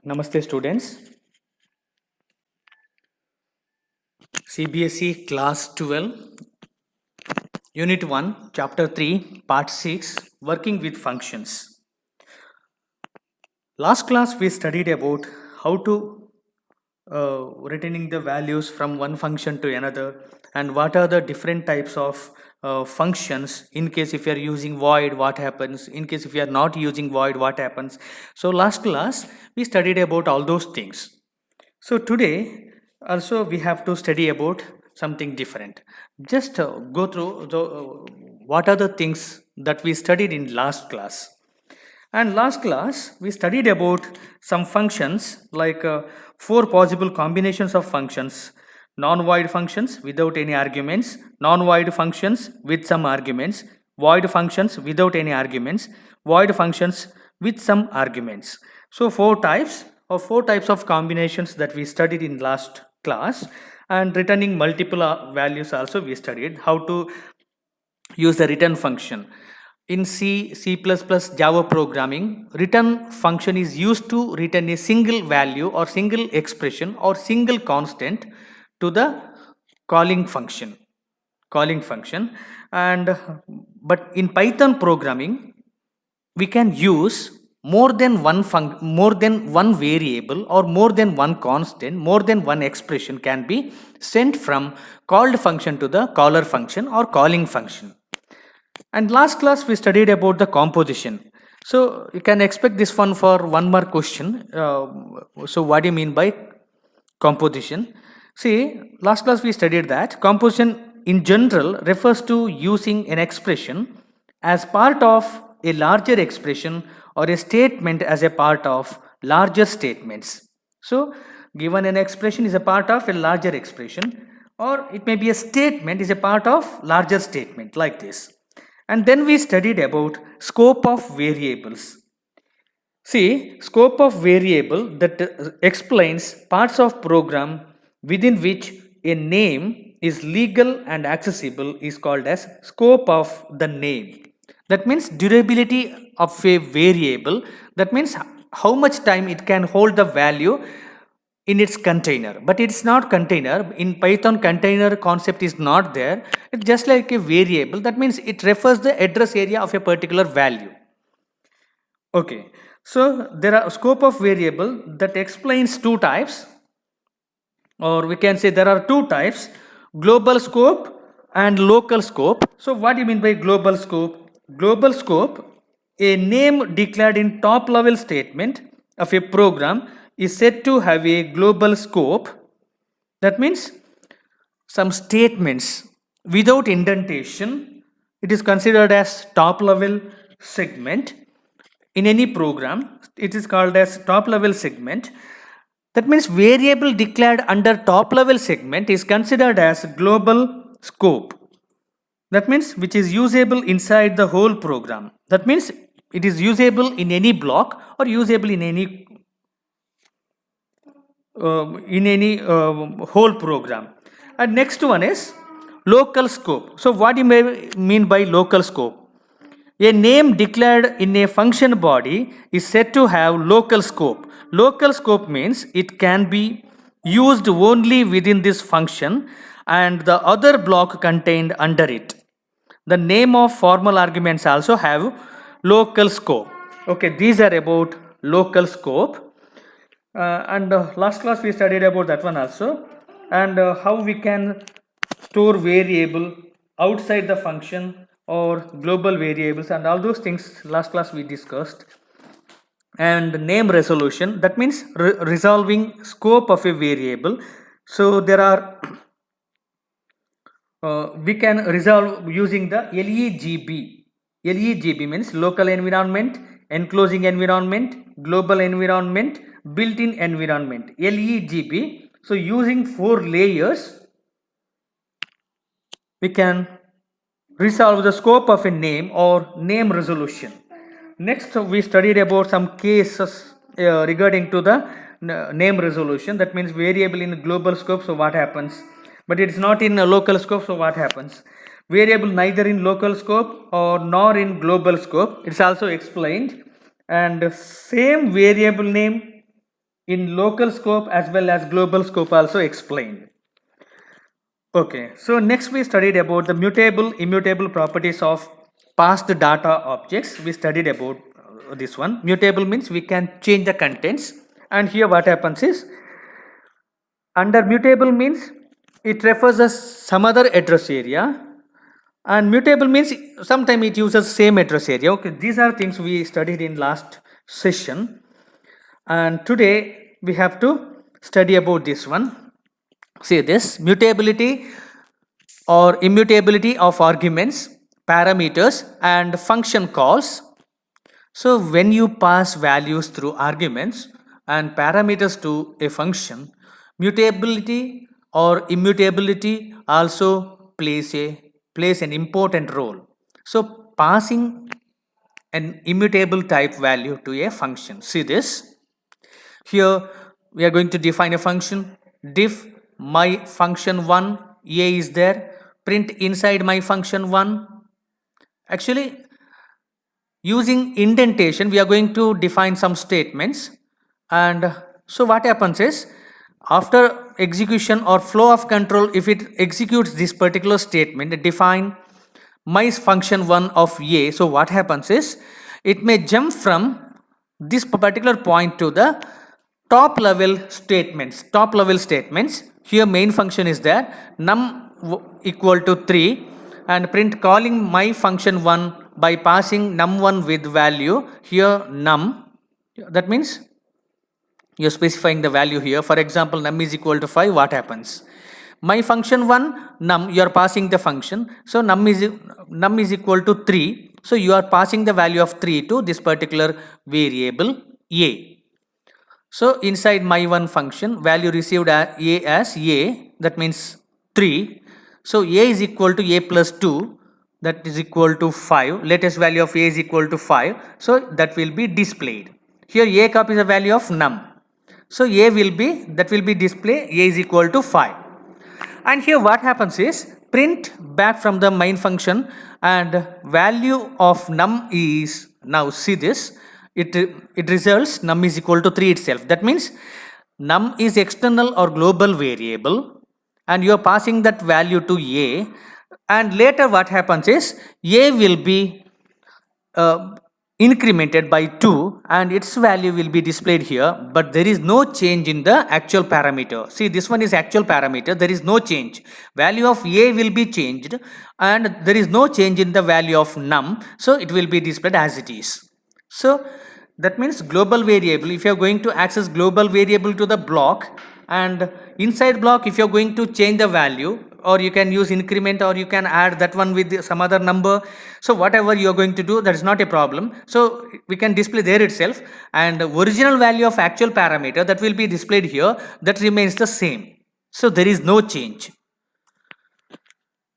Namaste students. CBSE Class 12, Unit 1, Chapter 3, Part 6, Working with Functions. Last class we studied about how to returning the values from one function to another and what are the different types of functions. In case if you are using void, what happens? In case if you are not using void, what happens? So last class we studied about all those things. So today also we have to study about something different. Just go through what are the things that we studied in last class. And last class we studied about some functions like four possible combinations of functions: non-void functions without any arguments, non-void functions with some arguments, void functions without any arguments, void functions with some arguments. So four types of combinations that we studied in last class. And returning multiple values also we studied how to use the return function. In C, C++, Java programming, return function is used to return a single value or single expression or single constant to the calling function. And but in Python programming, we can use more than one variable or more than one constant, more than one expression can be sent from called function to the caller function or calling function. And last class we studied about the composition. So you can expect this one for one more question. So what do you mean by composition? See, last class we studied that composition in general refers to using an expression as part of a larger expression or a statement as a part of larger statements. So given an expression is a part of a larger expression, or it may be a statement is a part of larger statement, like this. And then we studied about scope of variables. See, scope of variable that explains parts of program within which a name is legal and accessible is called as scope of the name. That means durability of a variable. That means how much time it can hold the value in its container. But it's not container. In Python, container concept is not there. It's just like a variable. That means it refers the address area of a particular value. Okay. So there are scope of variable that explains two types, or we can say there are two types: global scope and local scope. So what do you mean by global scope? Global scope, a name declared in top level statement of a program is said to have a global scope. That means some statements without indentation, it is considered as top level segment. In any program, it is called as top level segment. That means variable declared under top level segment is considered as global scope. That means which is usable inside the whole program. That means it is usable in any block or usable in any whole program. And next one is local scope. So what do you mean by local scope? A name declared in a function body is said to have local scope. Local scope means it can be used only within this function and the other block contained under it. The name of formal arguments also have local scope. Okay, these are about local scope. And last class we studied about that one also, and how we can store variable outside the function or global variables and all those things last class we discussed. And name resolution, that means resolving scope of a variable. So there are we can resolve using the LEGB. LEGB means local environment, enclosing environment, global environment, built-in environment. LEGB. So using 4 layers, we can resolve the scope of a name or name resolution. Next, we studied about some cases regarding to the name resolution. That means variable in global scope. So what happens? But it's not in a local scope. So what happens? Variable neither in local scope or nor in global scope. It's also explained. And same variable name in local scope as well as global scope also explained. Okay, so next we studied about the mutable, immutable properties of past data objects. We studied about this one. Mutable means we can change the contents, and here what happens is, under mutable means it refers as some other address area, and mutable means sometimes it uses same address area. Okay, these are things we studied in last session, and today we have to study about this one. See this mutability or immutability of arguments, parameters and function calls. So when you pass values through arguments and parameters to a function, mutability or immutability also plays an important role. So passing an immutable type value to a function. See this. Here we are going to define a function. Diff my function 1, a is there. Print inside my function 1. Actually, using indentation, we are going to define some statements. And so what happens is, after execution or flow of control, if it executes this particular statement, define my function 1 of a. So what happens is, it may jump from this particular point to the top level statements. Here main function is there, num equal to 3, and print calling my function 1 by passing num1 with value here num. That means you're specifying the value here. For example, num is equal to 5. What happens? My function 1 num, you are passing the function, so num is equal to 3, so you are passing the value of 3 to this particular variable a. So inside my one function, value received a as a, that means 3. So a is equal to a plus 2, that is equal to 5. Latest value of a is equal to 5, so that will be displayed. Here a copies the value of num, so a will be, that will be displayed, a is equal to 5. And here what happens is, print back from the main function, and value of num is, now see this, it results num is equal to 3 itself. That means num is external or global variable, and you are passing that value to a, and later what happens is, a will be incremented by 2 and its value will be displayed here, but there is no change in the actual parameter. See, this one is actual parameter, there is no change. Value of a will be changed and there is no change in the value of num, so it will be displayed as it is. So that means global variable, if you are going to access global variable to the block, and inside block if you are going to change the value, or you can use increment, or you can add that one with some other number, so whatever you are going to do, that is not a problem. So we can display there itself, and the original value of actual parameter that will be displayed here, that remains the same, so there is no change.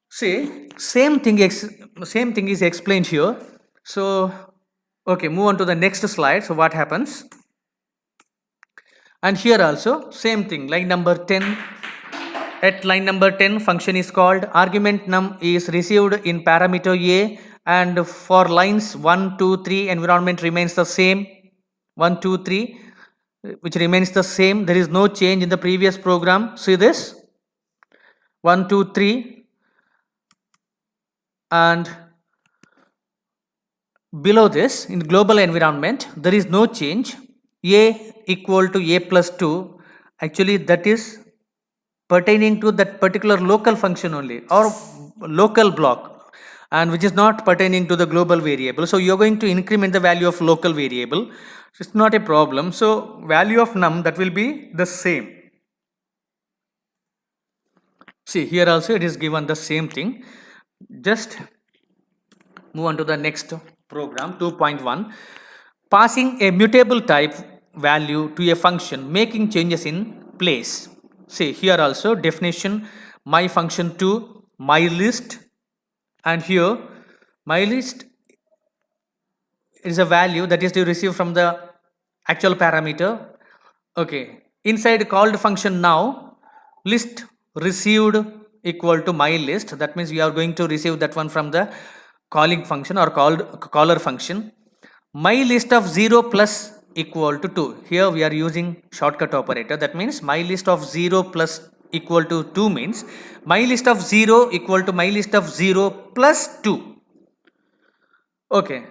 See, same thing is explained here. So okay, move on to the next slide. So what happens? And here also same thing, line number 10. At line number 10, function is called, argument num is received in parameter a, and for lines 1, 2, 3 environment remains the same. 1, 2, 3 which remains the same, there is no change in the previous program. See this, 1, 2, 3, and below this in global environment there is no change, a equal to a plus 2, actually that is pertaining to that particular local function only, or local block, and which is not pertaining to the global variable. So you are going to increment the value of local variable, it's not a problem. So value of num, that will be the same. See, here also it is given the same thing. Just move on to the next program, 2.1. Passing a mutable type value to a function, making changes in place. See, here also definition, my function 2, my list, and here my list is a value that is to receive from the actual parameter. Okay, inside called function now, list received equal to my list, that means we are going to receive that one from the calling function or caller function. My list of 0 plus equal to 2. Here we are using shortcut operator. That means my list of 0 plus equal to 2 means my list of 0 equal to my list of 0 plus 2. Okay,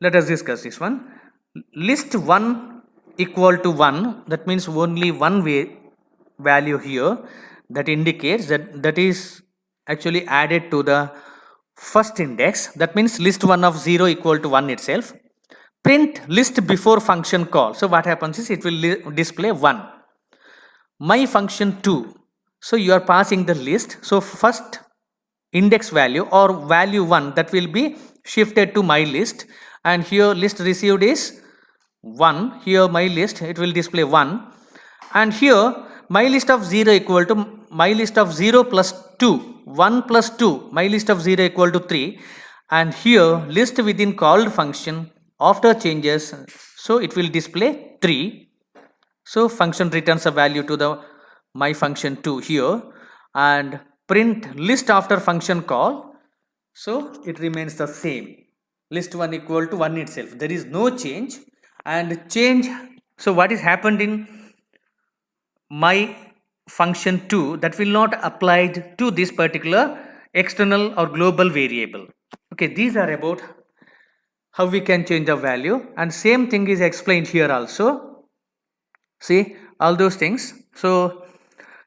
let us discuss this one. List 1 equal to 1, that means only one value here, that indicates that is actually added to the first index. That means list 1 of 0 equal to 1 itself. Print list before function call. So what happens is it will display 1. My function 2. So you are passing the list. So first index value or value 1, that will be shifted to my list, and here list received is 1. Here my list, it will display 1, and here my list of 0 equal to my list of 0 plus 2, 1 plus 2, my list of 0 equal to 3, and here list within called function after changes, so it will display 3. So function returns a value to the my function 2 here, and print list after function call, so it remains the same. List 1 equal to 1 itself. There is no change, and change. So what is happened in my function 2, that will not applied to this particular external or global variable. Okay, these are about how we can change the value, and same thing is explained here also. See all those things. So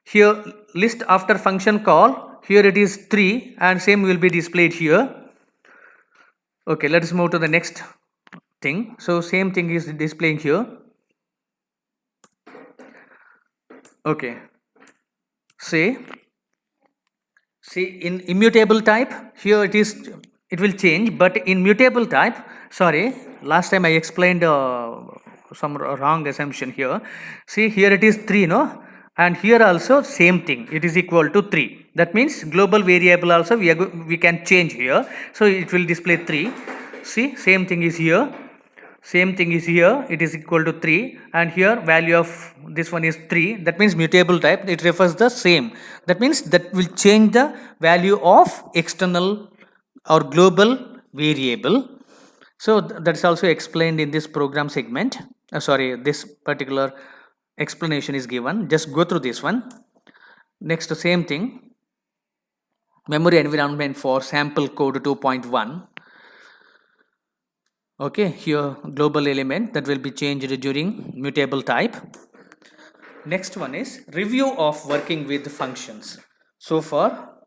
here list after function call, here it is 3, and same will be displayed here. Okay, let us move to the next thing. So same thing is displaying here. Okay, see in immutable type, here it will change, but in mutable type, sorry, last time I explained some wrong assumption here. See here it is 3, no, and here also same thing, it is equal to 3. That means global variable also we can change here, so it will display 3. See same thing is here, same thing is here, it is equal to 3, and here value of this one is 3. That means mutable type, it refers the same. That means that will change the value of external or global variable. So that's also explained in this program segment. Sorry, this particular explanation is given. Just go through this one. Next, same thing, memory environment for sample code 2.1. Okay, here global element that will be changed during mutable type. Next one is review of working with functions. So far,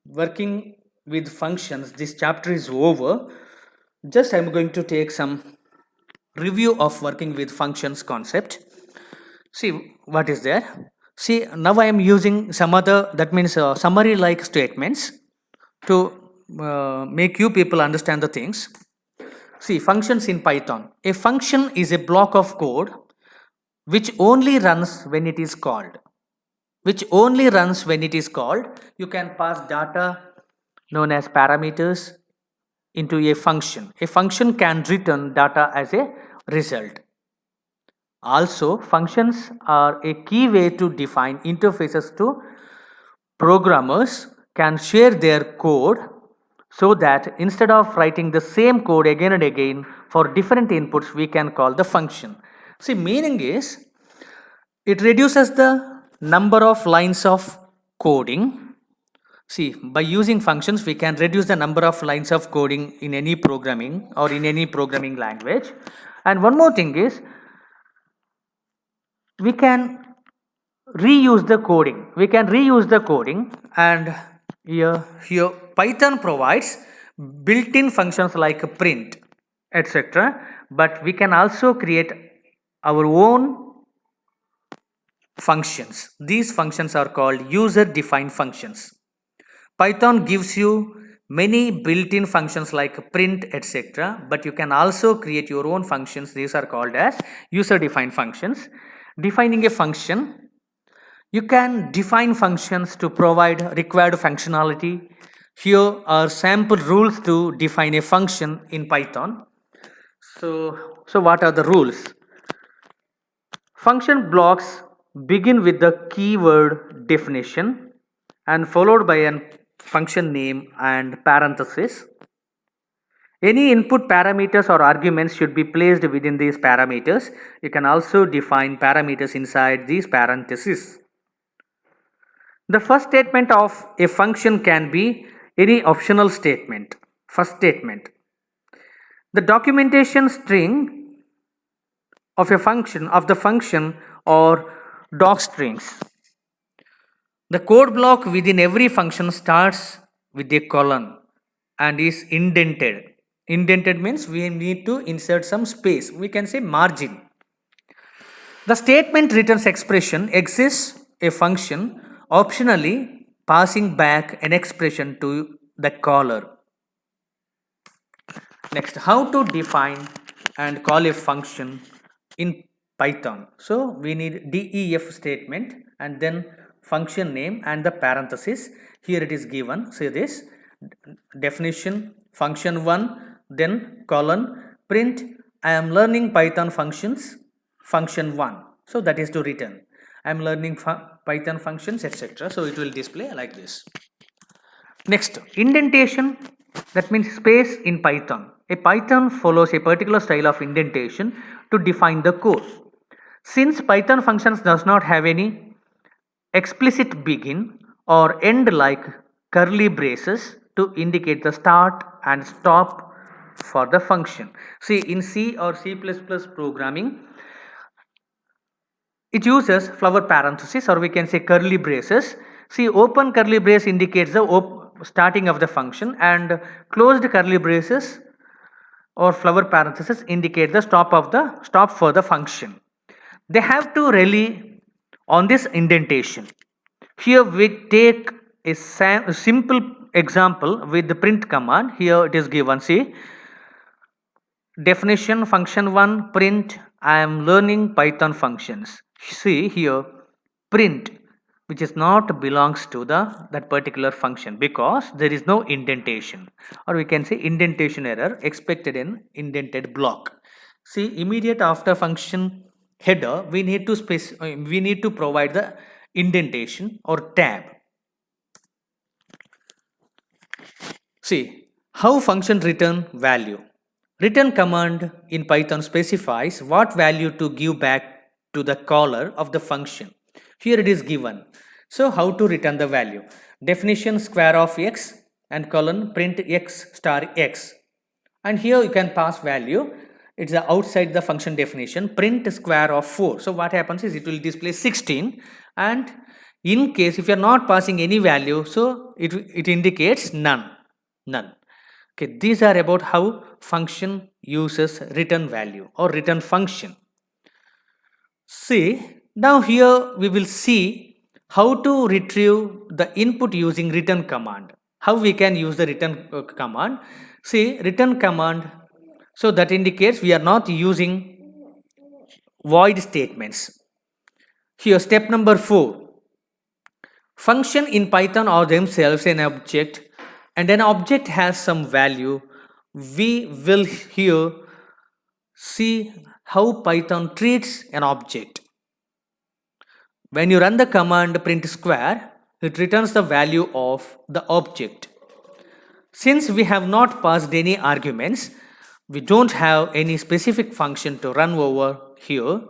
working with functions, this chapter is over. Just I'm going to take some review of working with functions concept. See what is there. See, now I am using some other, that means summary like statements to make you people understand the things. See, functions in Python. A function is a block of code which only runs when it is called. Which only runs when it is called. You can pass data known as parameters into a function. A function can return data as a result. Also, functions are a key way to define interfaces to programmers can share their code, so that instead of writing the same code again and again for different inputs, we can call the function. See, meaning is it reduces the number of lines of coding. See, by using functions, we can reduce the number of lines of coding in any programming or in any programming language. And one more thing is we can reuse the coding. We can reuse the coding, and here Python provides built-in functions like print, etc. But we can also create our own functions. These functions are called user-defined functions. Python gives you many built-in functions like print, etc. But you can also create your own functions. These are called as user-defined functions. Defining a function, you can define functions to provide required functionality. Here are sample rules to define a function in Python. So what are the rules? Function blocks begin with the keyword definition and followed by a function name and parenthesis. Any input parameters or arguments should be placed within these parameters. You can also define parameters inside these parentheses. The first statement of a function can be any optional statement. First statement. The documentation string of the function or doc strings. The code block within every function starts with a colon and is indented. Indented means we need to insert some space. We can say margin. The statement returns expression exists a function optionally passing back an expression to the caller. Next, how to define and call a function in Python. So we need def statement and then function name and the parenthesis. Here it is given. Say this definition function 1 then colon print I am learning Python functions function 1. So that is to return I am learning Python functions etc. So it will display like this. Next, indentation, that means space in Python. A Python follows a particular style of indentation to define the code. Since Python functions does not have any explicit begin or end like curly braces to indicate the start and stop for the function. See, in C or C++ programming, it uses flower parenthesis or we can say curly braces. See, open curly brace indicates the starting of the function and closed curly braces or flower parenthesis indicate the stop for the function. They have to rely on this indentation. Here we take a simple example with the print command. Here it is given, see, definition function 1 print I am learning Python functions. See here print which is not belongs to that particular function because there is no indentation or we can say indentation error expected in indented block. See, immediate after function header we need to provide the indentation or tab. See how function return value. Return command in Python specifies what value to give back to the caller of the function. Here it is given. So how to return the value? Definition square of x and colon print x star x. And here you can pass value. It's outside the function definition. Print square of 4. So what happens is it will display 16. And in case if you are not passing any value, so it indicates none. None. Okay, these are about how function uses return value or return function. See, now here we will see how to retrieve the input using return command. How we can use the return command. See, return command, so that indicates we are not using void statements. Here step number 4. Function in Python are themselves an object and an object has some value. We will here see how Python treats an object. When you run the command print square, it returns the value of the object. Since we have not passed any arguments, we don't have any specific function to run over here.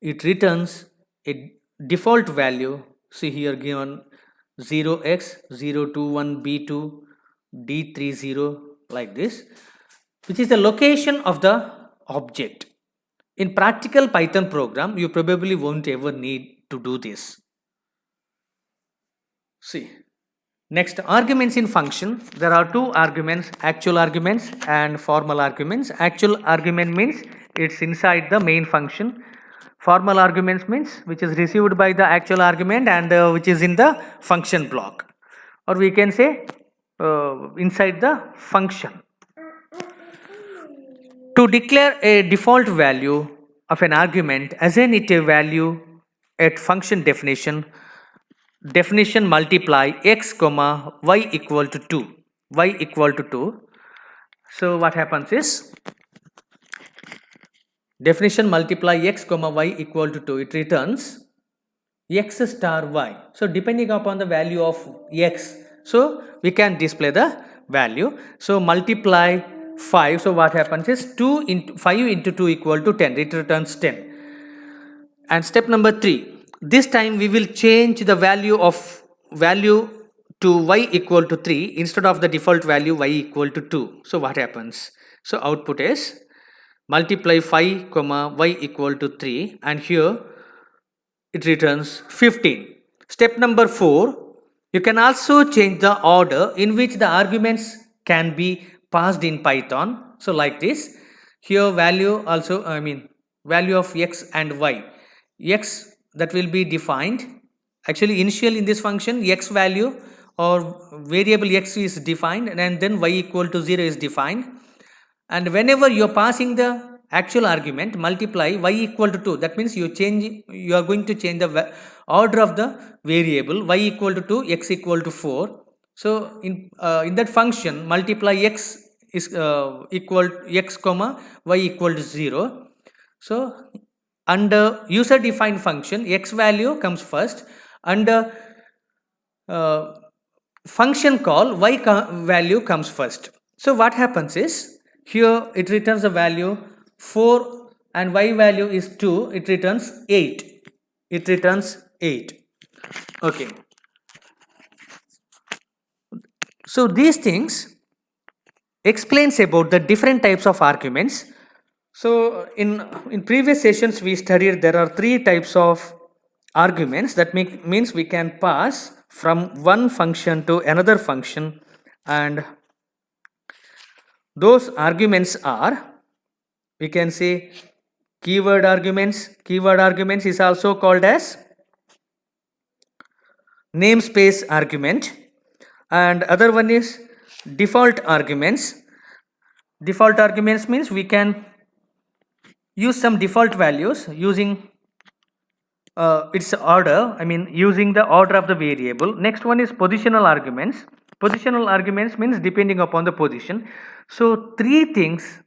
It returns a default value. See here given 0x021b2 d30 like this, which is the location of the object. In practical Python program, you probably won't ever need to do this. See, next arguments in function. There are two arguments, actual arguments and formal arguments. Actual argument means it's inside the main function. Formal arguments means which is received by the actual argument and which is in the function block, or we can say inside the function. To declare a default value of an argument, assign it a value at function definition multiply x comma y equal to 2. Y equal to 2. So what happens is definition multiply x comma y equal to 2. It returns x star y. So depending upon the value of x, so we can display the value. So multiply 5. So what happens is 2 into 5 into 2 equal to 10. It returns 10. And step number 3, this time we will change the value to y equal to 3 instead of the default value y equal to 2. So what happens? So output is multiply 5 comma y equal to 3, and here it returns 15. Step number 4, you can also change the order in which the arguments can be passed in Python. So like this, here value also, value of x and y, x that will be defined. Actually initially in this function x value or variable x is defined, and then y equal to 0 is defined, and whenever you are passing the actual argument multiply y equal to 2, that means you are going to change the order of the variable y equal to 2, x equal to 4. So in that function multiply x is equal x comma y equal to 0. So under user defined function x value comes first. Under function call y value comes first. So what happens is here it returns a value 4 and y value is 2, it returns 8. It returns 8. Okay. So these things explains about the different types of arguments. So in previous sessions we studied there are 3 types of arguments that means we can pass from one function to another function, and those arguments are, we can say, keyword arguments. Keyword arguments is also called as namespace argument, and other one is default arguments. Default arguments means we can use some default values using its order, using the order of the variable. Next one is positional arguments. Positional arguments means depending upon the position. So 3 things,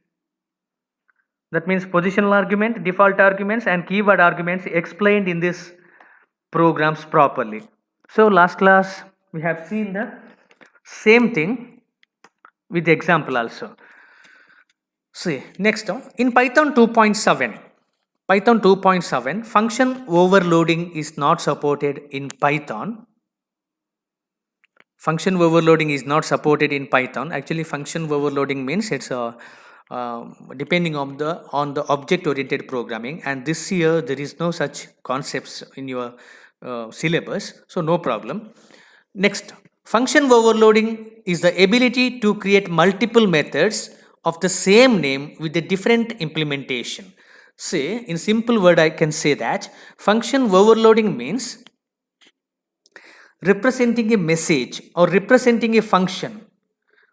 that means positional argument, default arguments and keyword arguments, explained in this programs properly. So last class we have seen the same thing with the example also. See, next in Python 2.7, function overloading is not supported in Python. Function overloading is not supported in Python. Actually, function overloading means it's depending on the object oriented programming, and this year there is no such concepts in your syllabus, so no problem. Next, function overloading is the ability to create multiple methods of the same name with a different implementation. Say, in simple word I can say that function overloading means representing a message or representing a function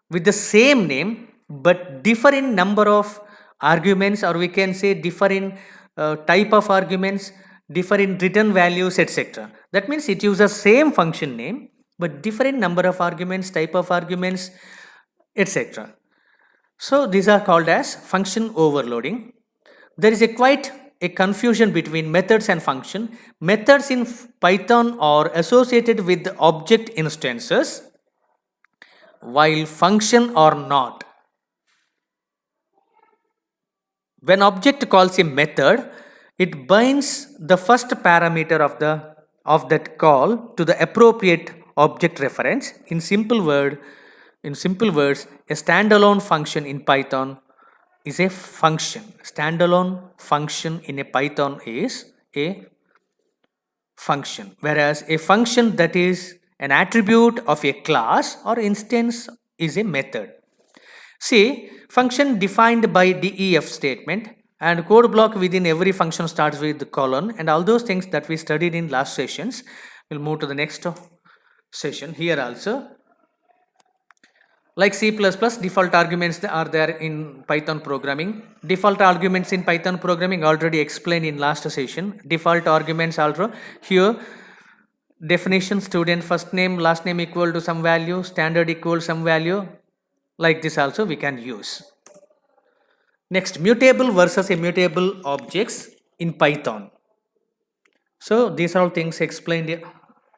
with the same name but different number of arguments, or we can say different type of arguments, different return values, etc. That means it uses same function name but different number of arguments, type of arguments, etc. So these are called as function overloading. There is quite a confusion between methods and function. Methods in Python are associated with the object instances, while function are not. When object calls a method, it binds the first parameter of that call to the appropriate object reference. In simple words, a standalone function in Python is a function. Standalone function in a Python is a function, whereas a function that is an attribute of a class or instance is a method. See, function defined by def statement, and code block within every function starts with the colon, and all those things that we studied in last sessions. We'll move to the next session. Here also, like C++, default arguments are there in Python programming. Default arguments in Python programming already explained in last session. Default arguments also here. Definition: student first name, last name equal to some value, standard equal some value. Like this also we can use. Next, mutable versus immutable objects in Python. So these are all things explained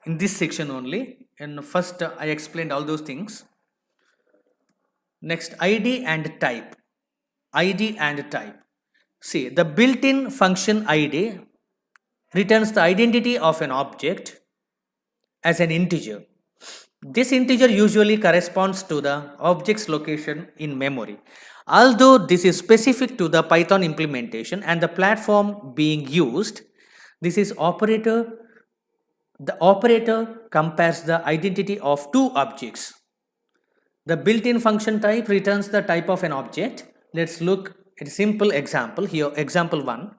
in this section only. And first I explained all those things. Next, ID and type. ID and type. See, the built-in function ID returns the identity of an object as an integer. This integer usually corresponds to the object's location in memory. Although this is specific to the Python implementation and the platform being used, this is the operator compares the identity of two objects. The built-in function type returns the type of an object. Let's look at a simple example here. Example 1.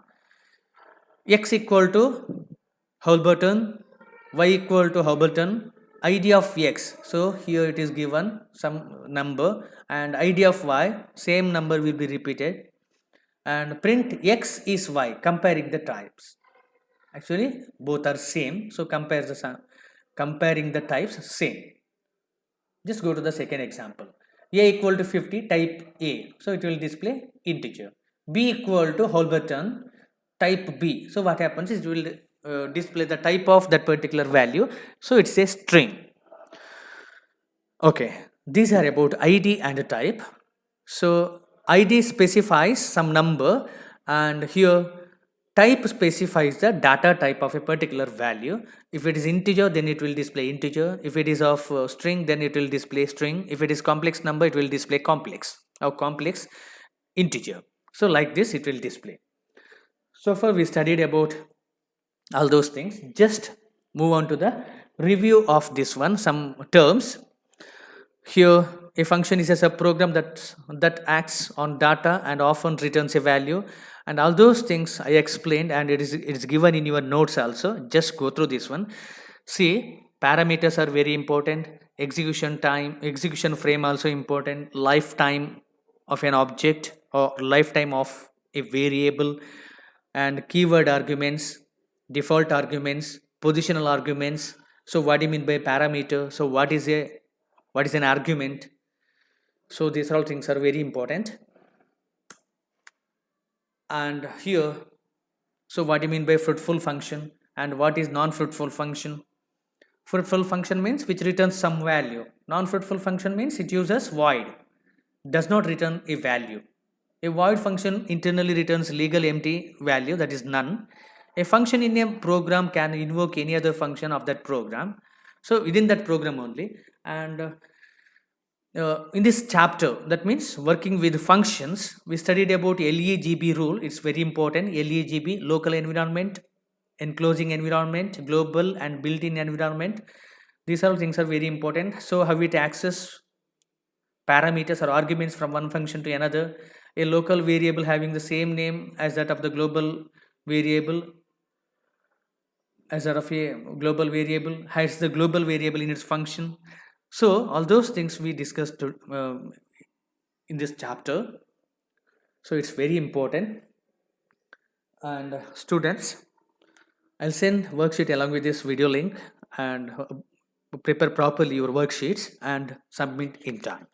X equal to Holberton, Y equal to Holberton, ID of X. So here it is given some number, and ID of Y, same number will be repeated, and print X is Y, comparing the types. Actually both are same, so comparing the types same. Just go to the second example. A equal to 50, type A, so it will display integer. B equal to Holberton, type B. So what happens is it will display the type of that particular value, so it's a string. Okay, these are about ID and type. So ID specifies some number, and here type specifies the data type of a particular value. If it is integer, then it will display integer. If it is of string, then it will display string. If it is complex number, it will display complex or complex integer. So like this it will display. So far we studied about all those things. Just move on to the review of this one, some terms. Here a function is a subprogram that acts on data and often returns a value, and all those things I explained, and it is given in your notes also. Just go through this one. See, parameters are very important, execution time, execution frame also important, lifetime of an object or lifetime of a variable, and keyword arguments, default arguments, positional arguments. So what do you mean by parameter? So what is an argument? So these all things are very important. And here, so what do you mean by fruitful function, and what is non-fruitful function? Fruitful function means which returns some value. Non-fruitful function means it uses void, does not return a value. A void function internally returns legal empty value, that is none. A function in a program can invoke any other function of that program, so within that program only. And in this chapter, that means working with functions, we studied about LEGB rule. It's very important. LEGB, local environment, enclosing environment, global and built-in environment. These all things are very important. So how it access parameters or arguments from one function to another. A local variable having the same name as that of the global variable, as that of a global variable, hides the global variable in its function. So all those things we discussed in this chapter. So it's very important. And students, I'll send worksheet along with this video link, and prepare properly your worksheets and submit in time.